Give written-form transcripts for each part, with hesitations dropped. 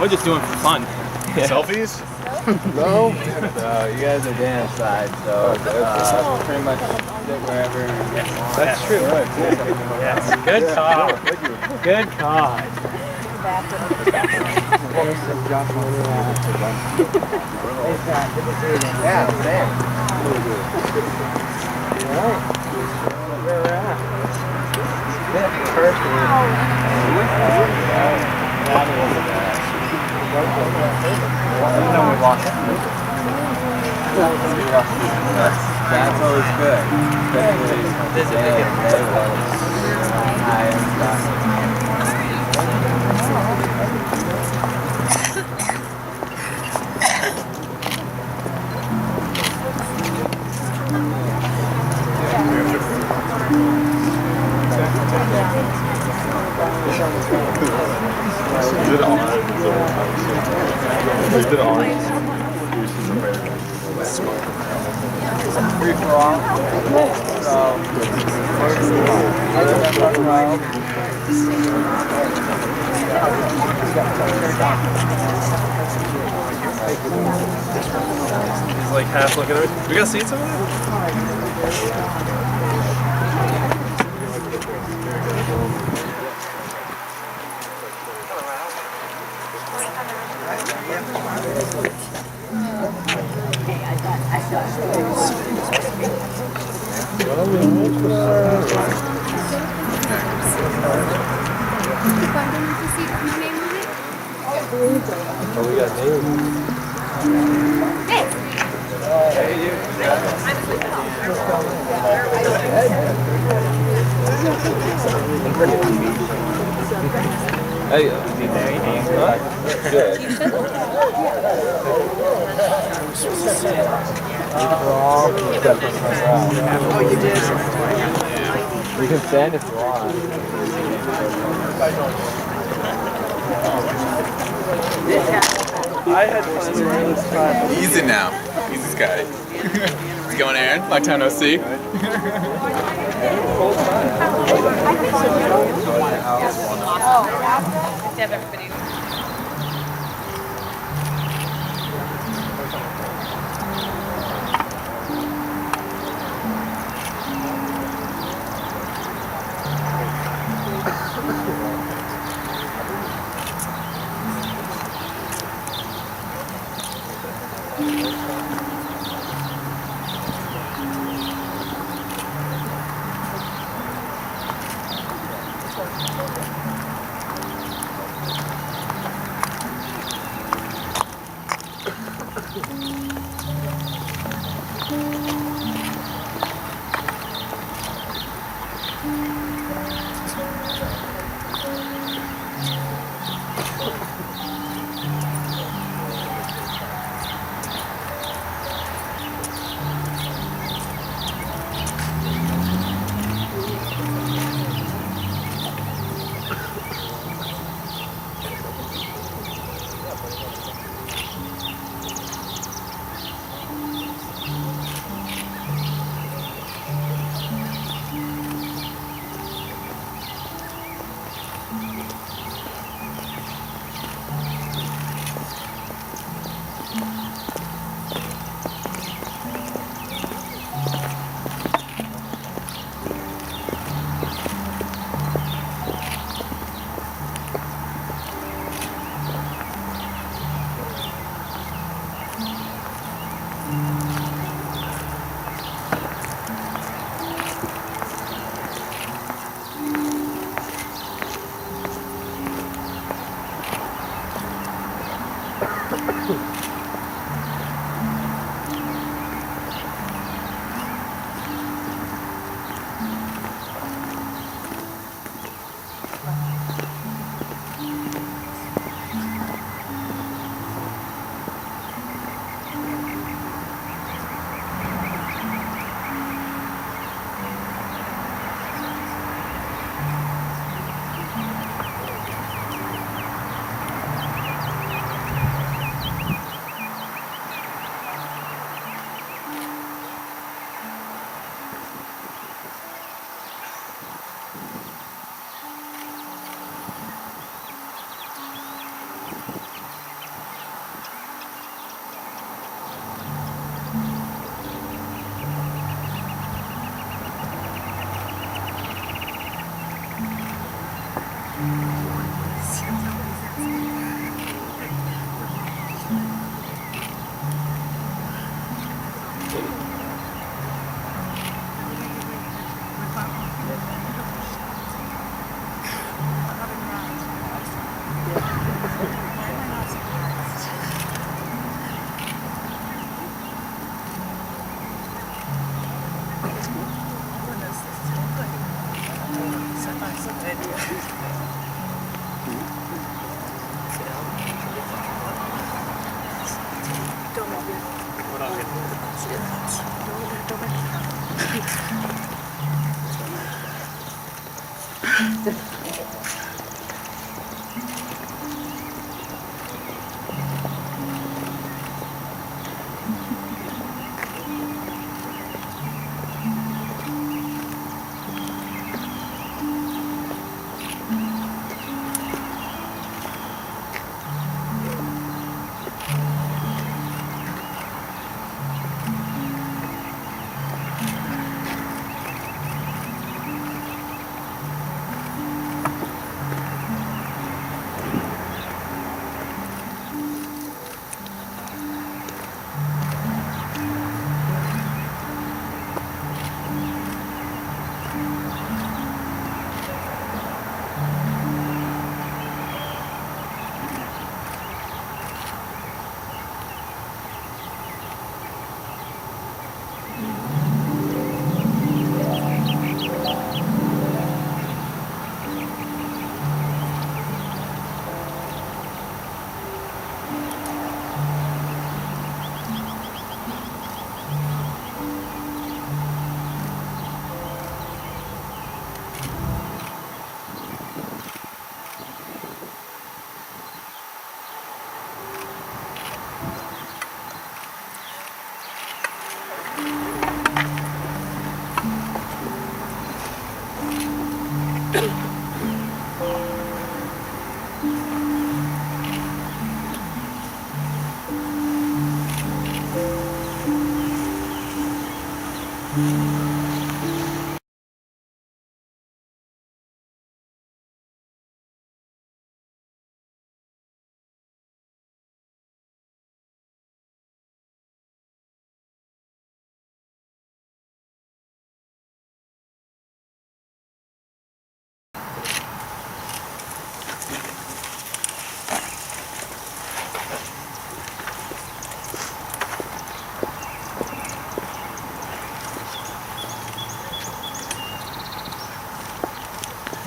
We're just doing it for fun. Selfies? No? No, you guys are dance side, so pretty much sit wherever. That's true. Yes. Good call. Good call. Yeah, same. Alright. Where we're at. Perfect. That's always good. Is it on? Is it on? Free for all. So, other than front row. He's like half looking at it. We got seats over there? Oh, we got names. Hey, Oh, you did? you can stand if you want. I had fun wearing this time. Easy now. Easy, Scotty. How's it going, Aaron? Long time no see.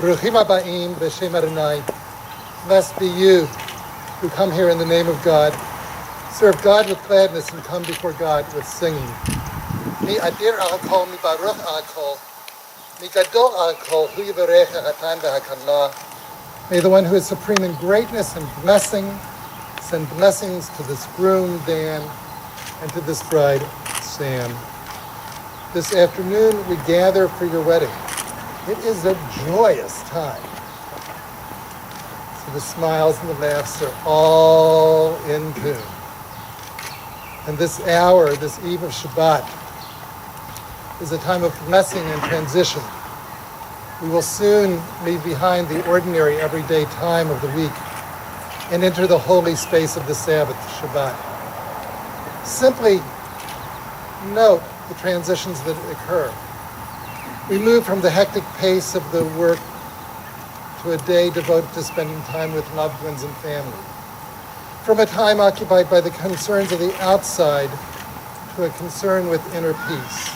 Bruchim Habaim B'Shem Adonai. Blessed be you who come here in the name of God. Serve God with gladness and come before God with singing. Mi adir al kol, mi baruch al kol, mi gadol al kol, hu yivarech ha'atan v'hakala. May the one who is supreme in greatness and blessing send blessings to this groom, Dan, and to this bride, Sam. This afternoon we gather for your wedding. It is a joyous time. So the smiles and the laughs are all in tune. And this hour, this eve of Shabbat, is a time of blessing and transition. We will soon leave behind the ordinary, everyday time of the week and enter the holy space of the Sabbath, Shabbat. Simply note the transitions that occur. We move from the hectic pace of the work to a day devoted to spending time with loved ones and family. From a time occupied by the concerns of the outside to a concern with inner peace.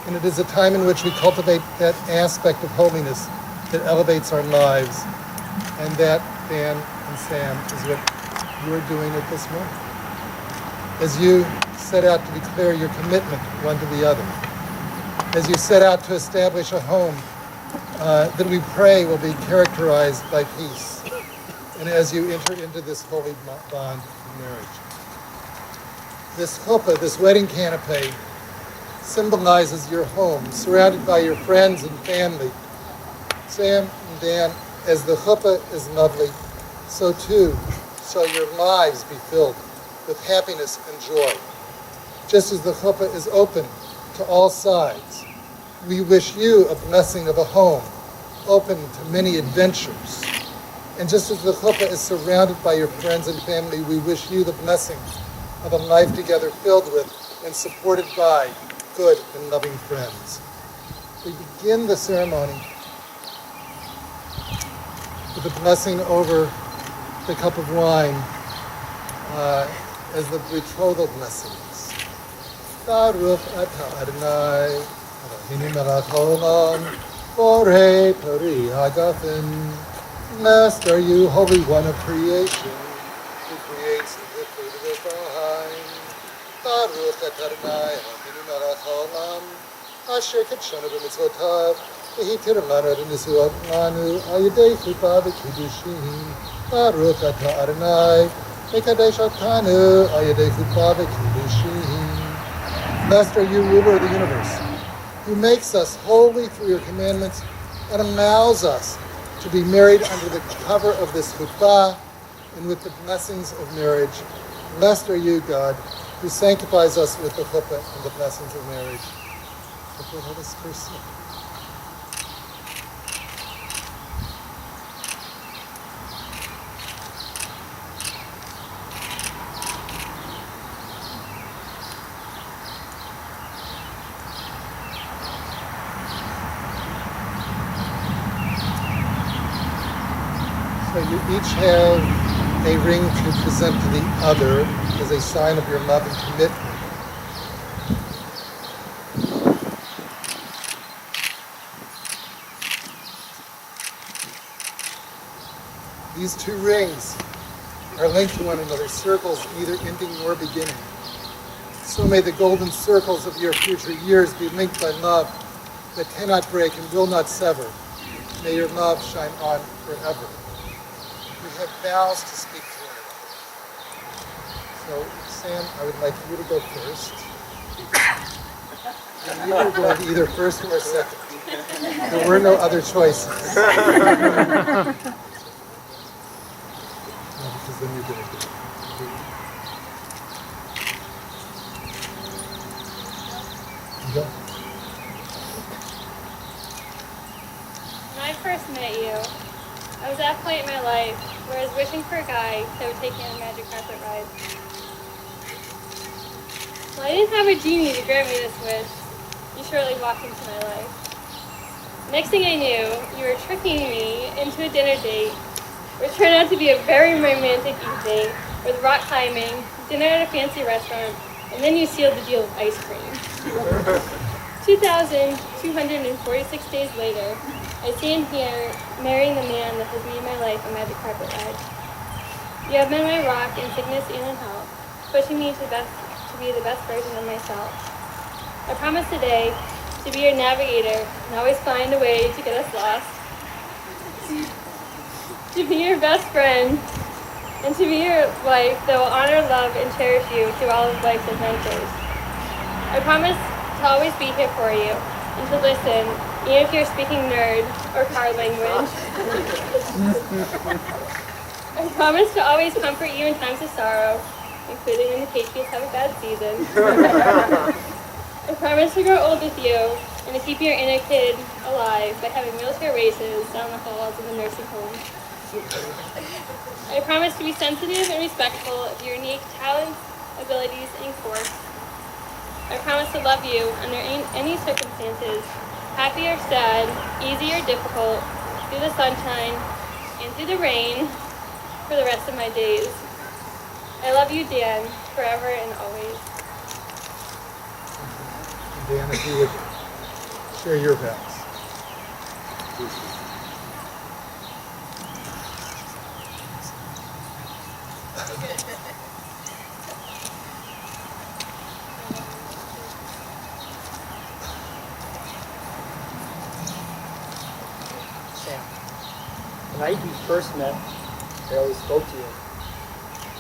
And it is a time in which we cultivate that aspect of holiness that elevates our lives. And that, Dan and Sam, is what you are doing at this moment. As you set out to declare your commitment one to the other. As you set out to establish a home that we pray will be characterized by peace. And as you enter into this holy bond of marriage. This chuppah, this wedding canopy, symbolizes your home, surrounded by your friends and family. Sam and Dan, as the chuppah is lovely, so too shall your lives be filled with happiness and joy. Just as the chuppah is open to all sides, we wish you a blessing of a home, open to many adventures. And just as the chuppah is surrounded by your friends and family, we wish you the blessing of a life together filled with and supported by good and loving friends. We begin the ceremony with a blessing over the cup of wine as the betrothal blessings. Baruch atah Adonai, Eloheinu melech haolam, borei pari hagafen. Blessed are you, Holy One of creation, who creates the fruit of the vine. Baruch atah Adonai Eloheinu melech haolam, asher kitshanu b'mitzvotav, v'hitir lanu v'nisuot lanu, al yedei chuppah v'kiddushin. Baruch atah Adonai, mekadesh otanu, al yedei chuppah v'kiddushin. Blessed are you, ruler of the universe, who makes us holy through your commandments and allows us to be married under the cover of this chuppah and with the blessings of marriage. Blessed are you, God, who sanctifies us with the chuppah and the blessings of marriage. Okay, let us first sing. So you each have a ring to present to the other as a sign of your love and commitment. These two rings are linked to one another, circles neither ending nor beginning. So may the golden circles of your future years be linked by love that cannot break and will not sever. May your love shine on forever. We have vows to speak to one another. So, Sam, I would like you to go first. And you were going either first or second. There were no other choices. No, because then you're going to get it. Go. When I first met you, I was at a point in my life where I was wishing for a guy that would take me on a magic carpet ride. Well, I didn't have a genie to grant me this wish. You shortly walked into my life. Next thing I knew, you were tricking me into a dinner date, which turned out to be a very romantic evening with rock climbing, dinner at a fancy restaurant, and then you sealed the deal with ice cream. 2,246 days later, I stand here marrying the man that has made my life a magic carpet ride. You have been my rock in sickness and in health, pushing me to be the best version of myself. I promise today to be your navigator and always find a way to get us lost. To be your best friend and to be your wife that will honor, love, and cherish you through all of life's adventures. I promise to always be here for you and to listen, even if you're speaking nerd or card language. I promise to always comfort you in times of sorrow, including when the Patriots have a bad season. I promise to grow old with you and to keep your inner kid alive by having wheelchair races down the halls of the nursing home. I promise to be sensitive and respectful of your unique talents, abilities, and quirks. I promise to love you under any circumstances, happy or sad, easy or difficult, through the sunshine and through the rain, for the rest of my days. I love you, Dan, forever and always. Dan, if you would share your vows. Sam, the night we first met, I always spoke to you.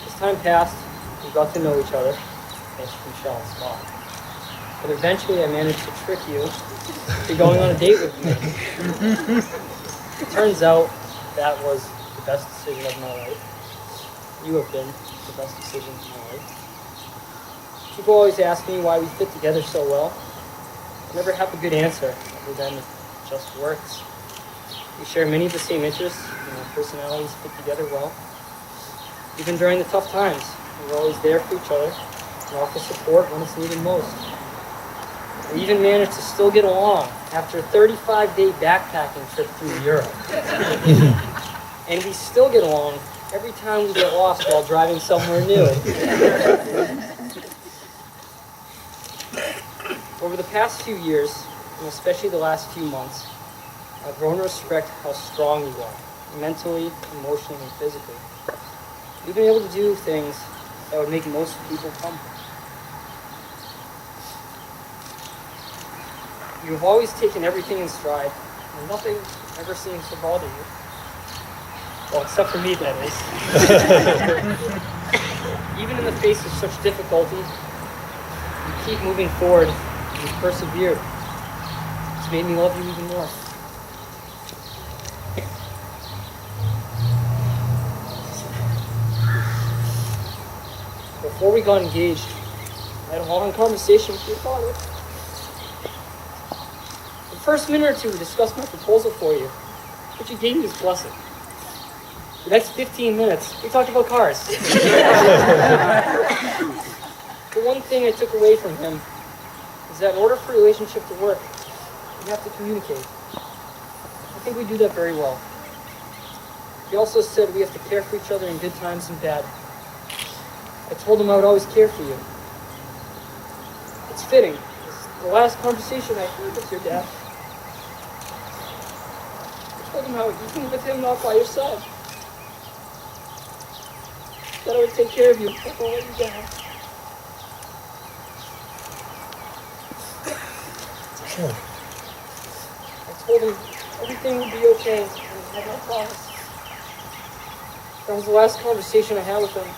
As time passed, we got to know each other, thanks to Michelle and Scott. But eventually I managed to trick you into going on a date with me. It turns out that was the best decision of my life. You have been the best decision of my life. People always ask me why we fit together so well. I never have a good answer, other than it just works. We share many of the same interests, and our personalities fit together well. Even during the tough times, we're always there for each other and offer support when it's needed most. We even managed to still get along after a 35-day backpacking trip through Europe. And we still get along every time we get lost while driving somewhere new. Over the past few years, and especially the last few months, I've grown to respect how strong you are, mentally, emotionally, and physically. You've been able to do things that would make most people humble. You've always taken everything in stride, and nothing ever seems to bother you. Well, except for me, that is. Even in the face of such difficulty, you keep moving forward and you persevere. It's made me love you even more. Before we got engaged, I had a long conversation with your father. The first minute or two, we discussed my proposal for you, but you gave me his blessing. The next 15 minutes, we talked about cars. The one thing I took away from him is that in order for a relationship to work, you have to communicate. I think we do that very well. He also said we have to care for each other in good times and bad. I told him I would always care for you. It's fitting. It's the last conversation I had with your dad. I told him how even with him not by your side, that I would take care of you. I won't let you down. I told him everything would be okay, and I had my promise. That was the last conversation I had with him.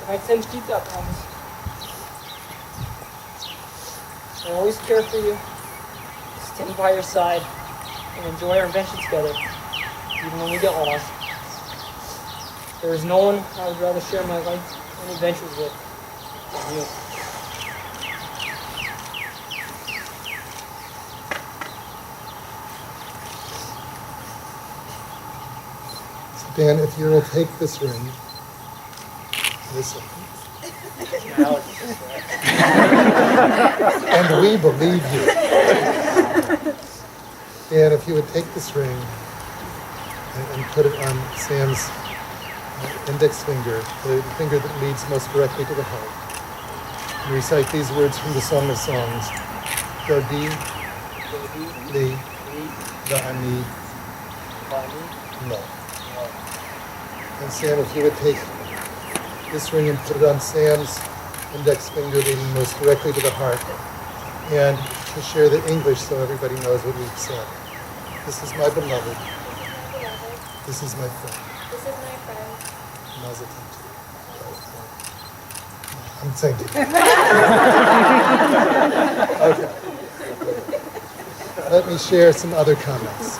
And I intend to keep that promise. I always care for you, stand by your side, and enjoy our adventure together, even when we get lost. There is no one I would rather share my life and adventures with than you. So Dan, if you will take this ring, listen, and we believe you. Dan, if you would take this ring and put it on Sam's index finger, the finger that leads most directly to the heart, and recite these words from the Song of Songs. Dodi, Li, Da'ani, No. And Sam, if you would take this ring and put it on Sam's index finger leading most directly to the heart, and to share the English so everybody knows what we've said. This is my beloved. This is my friend. This is my friend. Mazel tov to you. I'm thinking. Okay. Let me share some other comments.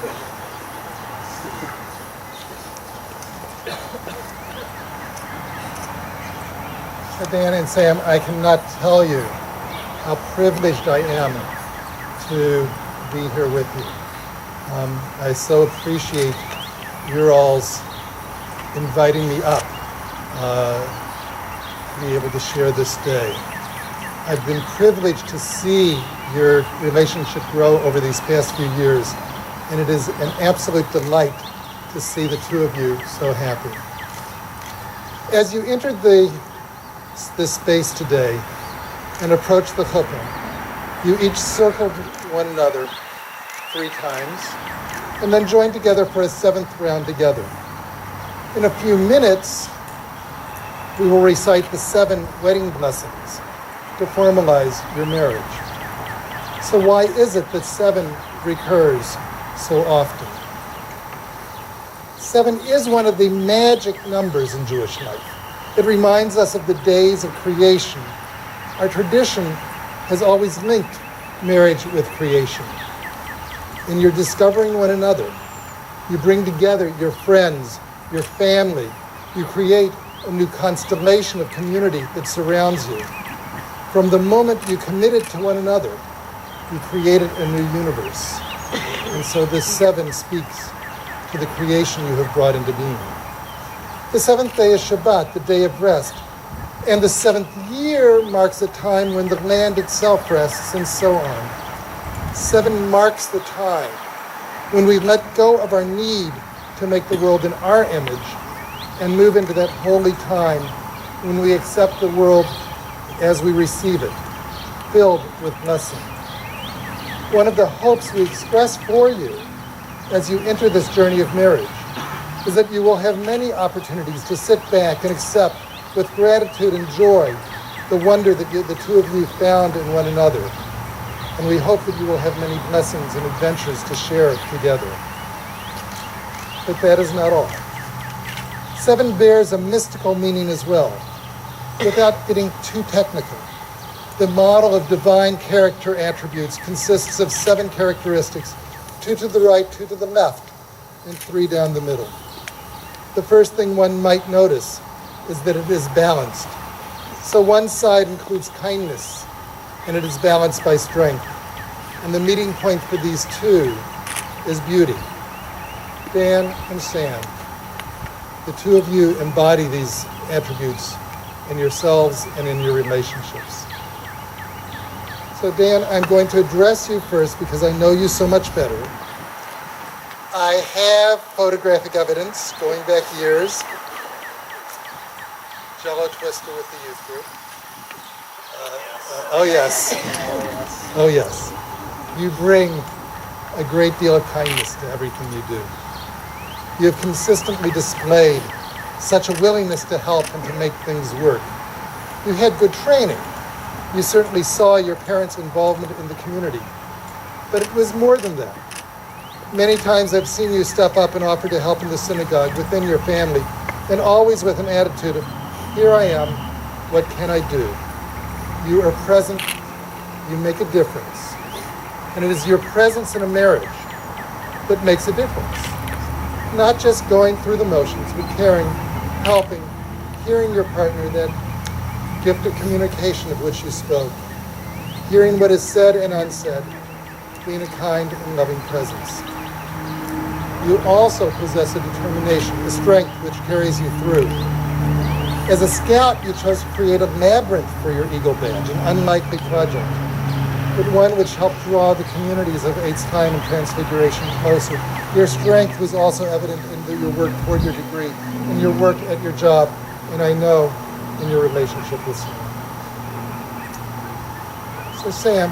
So Dan and Sam, I cannot tell you how privileged I am to be here with you. I so appreciate your all's inviting me up to be able to share this day. I've been privileged to see your relationship grow over these past few years, and it is an absolute delight to see the two of you so happy. As you entered this space today and approached the chuppah, you each circled one another 3 times and then joined together for a 7th round together. In a few minutes, we will recite the 7 wedding blessings to formalize your marriage. So why is it that 7 recurs so often? 7 is one of the magic numbers in Jewish life. It reminds us of the days of creation. Our tradition has always linked marriage with creation. In your discovering one another, you bring together your friends, your family. You create a new constellation of community that surrounds you. From the moment you committed to one another, you created a new universe. And so this 7 speaks to the creation you have brought into being. The 7th day is Shabbat, the day of rest. And the 7th year marks a time when the land itself rests, and so on. 7 marks the time when we let go of our need to make the world in our image and move into that holy time when we accept the world as we receive it, filled with blessing. One of the hopes we express for you as you enter this journey of marriage is that you will have many opportunities to sit back and accept with gratitude and joy the wonder that the two of you found in one another. and we hope that you will have many blessings and adventures to share together. But that is not all. 7 bears a mystical meaning as well. Without getting too technical, the model of divine character attributes consists of 7 characteristics, 2 to the right, 2 to the left, and 3 down the middle. The first thing one might notice is that it is balanced. So one side includes kindness, and it is balanced by strength. And the meeting point for these 2 is beauty. Dan and Sam, the 2 of you embody these attributes in yourselves and in your relationships. So Dan, I'm going to address you first because I know you so much better. I have photographic evidence going back years. Jello Twister with the youth group. Oh yes. Oh yes. You bring a great deal of kindness to everything you do. You have consistently displayed such a willingness to help and to make things work. You had good training. You certainly saw your parents' involvement in the community. But it was more than that. Many times I've seen you step up and offer to help in the synagogue, within your family, and always with an attitude of, here I am, what can I do? You are present, you make a difference. And it is your presence in a marriage that makes a difference. Not just going through the motions, but caring, helping, hearing your partner, that gift of communication of which you spoke, hearing what is said and unsaid, being a kind and loving presence. You also possess a determination, a strength which carries you through. As a scout, you chose to create a labyrinth for your Eagle Badge, an unlikely project, but one which helped draw the communities of Eight's Time and Transfiguration closer. Your strength was also evident in your work toward your degree, in your work at your job, and I know in your relationship with Sam. So Sam,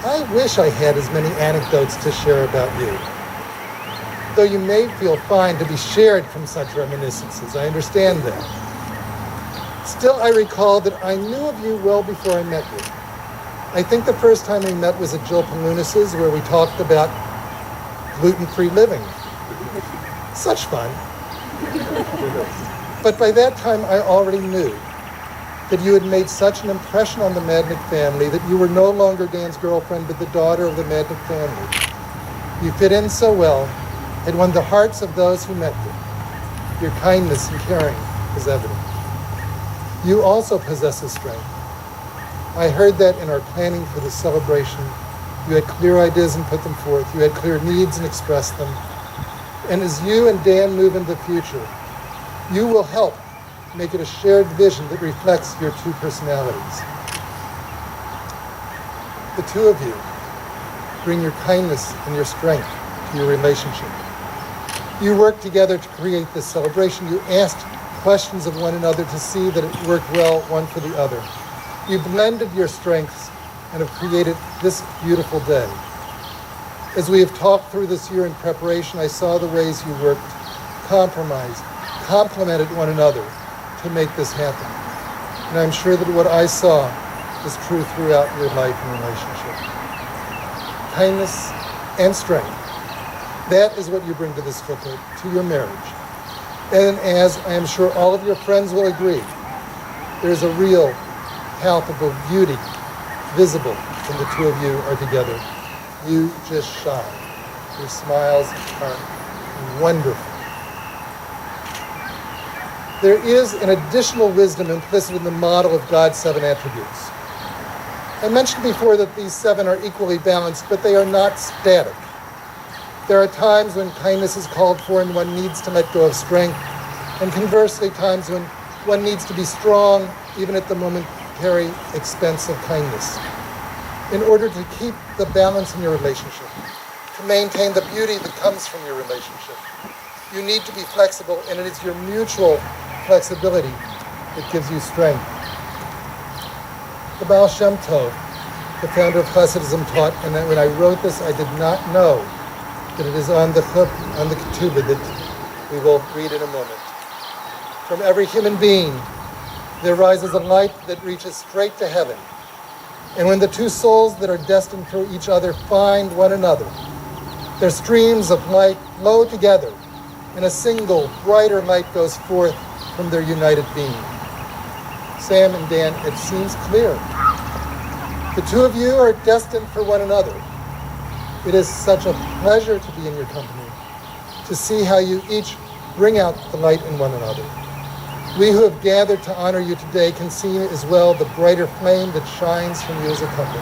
I wish I had as many anecdotes to share about you. Though you may feel fine to be shared from such reminiscences, I understand that. Still, I recall that I knew of you well before I met you. I think the first time we met was at Jill Palunis's, where we talked about gluten-free living. Such fun. But by that time, I already knew that you had made such an impression on the Madnick family that you were no longer Dan's girlfriend, but the daughter of the Madnick family. You fit in so well, had won the hearts of those who met you. Your kindness and caring is evident. You also possess a strength. I heard that in our planning for the celebration. You had clear ideas and put them forth. You had clear needs and expressed them. And as you and Dan move into the future, you will help make it a shared vision that reflects your 2 personalities. The 2 of you bring your kindness and your strength to your relationship. You worked together to create this celebration. You asked questions of one another to see that it worked well one for the other. You blended your strengths and have created this beautiful day. As we have talked through this year in preparation, I saw the ways you worked, compromised, complemented one another to make this happen. And I'm sure that what I saw is true throughout your life and relationship. Kindness and strength. That is what you bring to this triplet, to your marriage. And as I am sure all of your friends will agree, there's a real, palpable beauty visible when the 2 of you are together. You just shine. Your smiles are wonderful. There is an additional wisdom implicit in the model of God's 7 attributes. I mentioned before that these 7 are equally balanced, but they are not static. There are times when kindness is called for and one needs to let go of strength, and conversely, times when one needs to be strong, even at the momentary expense of kindness. In order to keep the balance in your relationship, to maintain the beauty that comes from your relationship, you need to be flexible, and it is your mutual flexibility that gives you strength. The Baal Shem Tov, the founder of Hasidism, taught, and when I wrote this, I did not know that it is on the ketubah that we will read in a moment. From every human being, there rises a light that reaches straight to heaven. And when the two souls that are destined for each other find one another, their streams of light flow together, and a single, brighter light goes forth from their united being. Sam and Dan, it seems clear. The two of you are destined for one another. It is such a pleasure to be in your company, to see how you each bring out the light in one another. We who have gathered to honor you today can see as well the brighter flame that shines from you as a couple.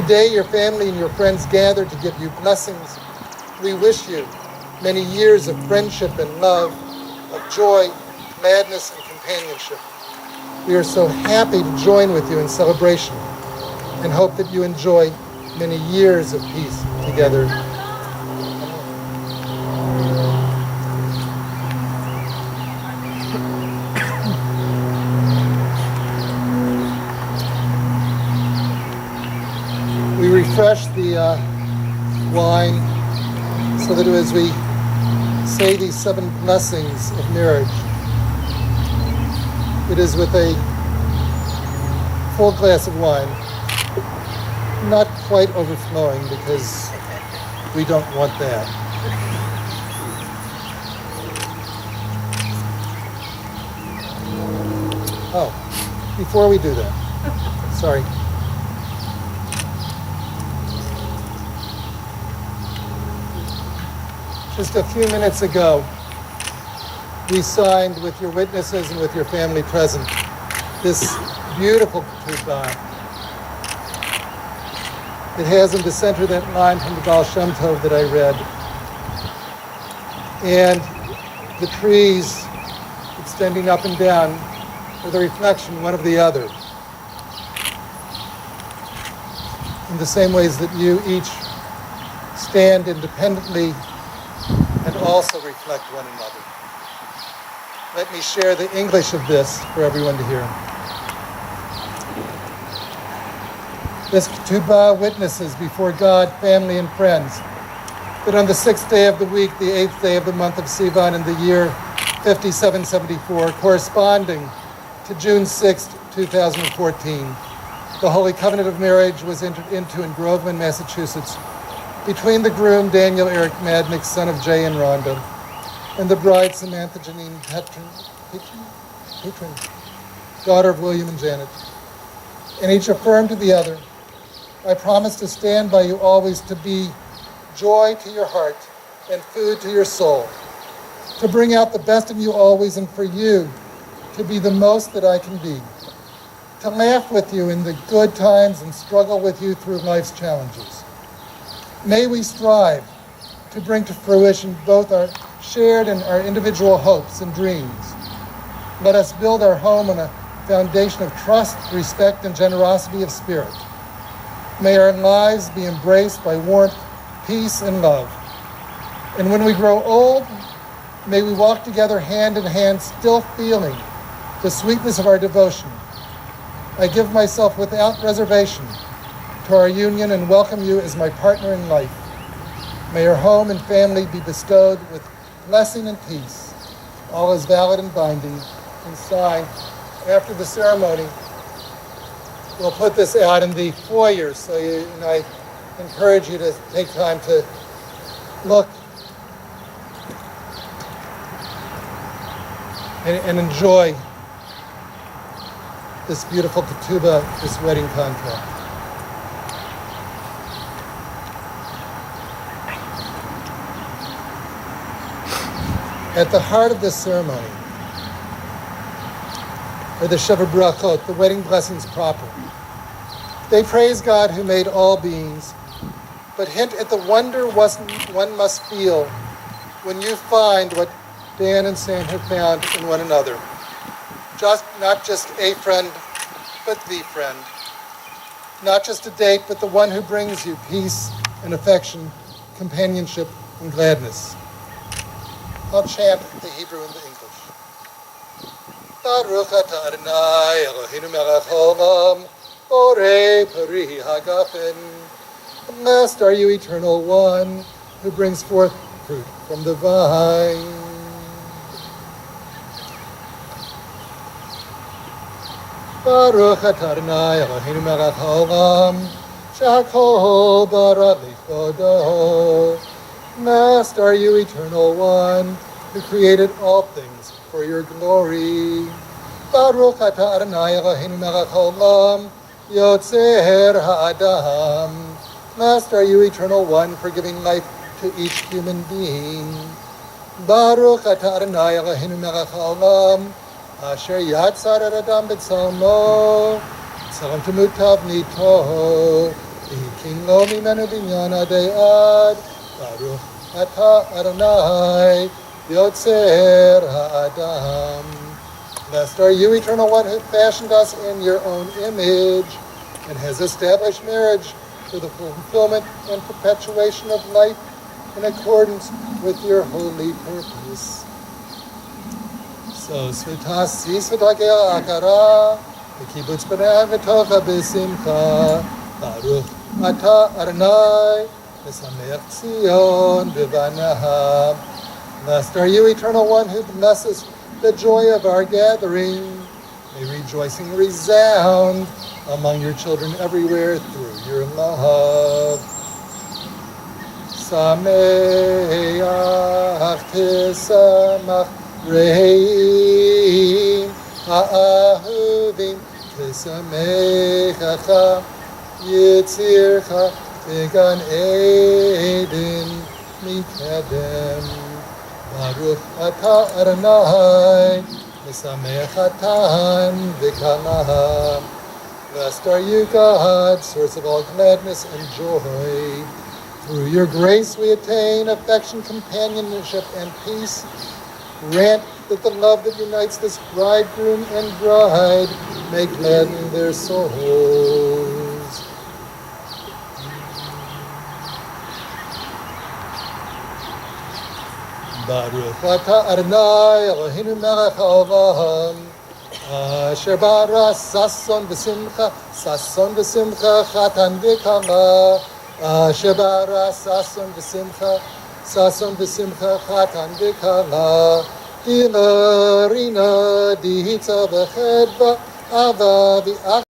Today, your family and your friends gather to give you blessings. We wish you many years of friendship and love, of joy, gladness, and companionship. We are so happy to join with you in celebration and hope that you enjoy many years of peace together. We refresh the wine so that as we say these 7 blessings of marriage, it is with a full glass of wine, not quite overflowing because we don't want that. Oh, before we do that, sorry. Just a few minutes ago, we signed with your witnesses and with your family present this beautiful ketubah. It has in the center that line from the Baal Shem Tov that I read. And the trees extending up and down with a reflection one of the other. In the same ways that you each stand independently and also reflect one another. Let me share the English of this for everyone to hear. This ketubah witnesses before God, family, and friends that on the 6th day of the week, the 8th day of the month of Sivan in the year 5774, corresponding to June 6, 2014, the Holy Covenant of Marriage was entered into in Groveland, Massachusetts, between the groom, Daniel Eric Madnick, son of Jay and Rhonda, and the bride, Samantha Janine Petrin, daughter of William and Janet. And each affirmed to the other, I promise to stand by you always, to be joy to your heart and food to your soul, to bring out the best in you always, and for you to be the most that I can be, to laugh with you in the good times and struggle with you through life's challenges. May we strive to bring to fruition both our shared and our individual hopes and dreams. Let us build our home on a foundation of trust, respect, and generosity of spirit. May our lives be embraced by warmth, peace, and love. And when we grow old, may we walk together hand in hand, still feeling the sweetness of our devotion. I give myself without reservation to our union and welcome you as my partner in life. May your home and family be bestowed with blessing and peace. All is valid and binding. And signed. After the ceremony, we'll put this out in the foyer, so I encourage you to take time to look and enjoy this beautiful ketubah, this wedding contract. At the heart of this ceremony are the Sheva Brachot, the wedding blessings proper. They praise God who made all beings, but hint at the wonder one must feel when you find what Dan and Sam have found in one another. Not just a friend, but the friend. Not just a date, but the one who brings you peace and affection, companionship and gladness. I'll chant the Hebrew and the English. Baruch atah Adonai Eloheinu melech haolam, borei peri hagafen. Blessed are you, Eternal One, who brings forth fruit from the vine. Baruch atah Adonai Eloheinu melech haolam, shehakol bara lichodo. Blessed are you, Eternal One, who created all things for your glory. Baruch atah Adonai Eloheinu melech haolam, yotzer ha'adam. Blessed are you, Eternal One, for giving life to each human being. Baruch atah Adonai Eloheinu melech haolam, asher yatzar et adam b'tzalmo, tzalam temutav nito, v'hiking lo mimenu binyan adei ad. Baruch atah Adonai, yotzer ha'adam. Blessed are you, Eternal One, who fashioned us in your own image and has established marriage for the fulfillment and perpetuation of life in accordance with your holy purpose. So, Svitasi Svitagea Akara, V'kibutz b'nei v'tocha b'simcha, Baruch atah Adonai, v'samech Tzion b'banaha. Blessed are you, Eternal One, who blesses the joy of our gathering. May rejoicing resound among your children everywhere through your love. Sameach tisamach re'im ha'ahuvim tisamechacha yitzircha began Eden mikedem. Baruch atah Adonai, v'samech atan v'kalaha. Blessed are you, God, source of all gladness and joy. Through your grace we attain affection, companionship, and peace. Grant that the love that unites this bridegroom and bride may gladden their souls. Baruch atah Adonai Eloheinu melech haolam, asher bara sason v'simcha chatan v'kala, asher bara sason v'simcha chatan v'kala, dilarina dihitza v'chedva ava v'ach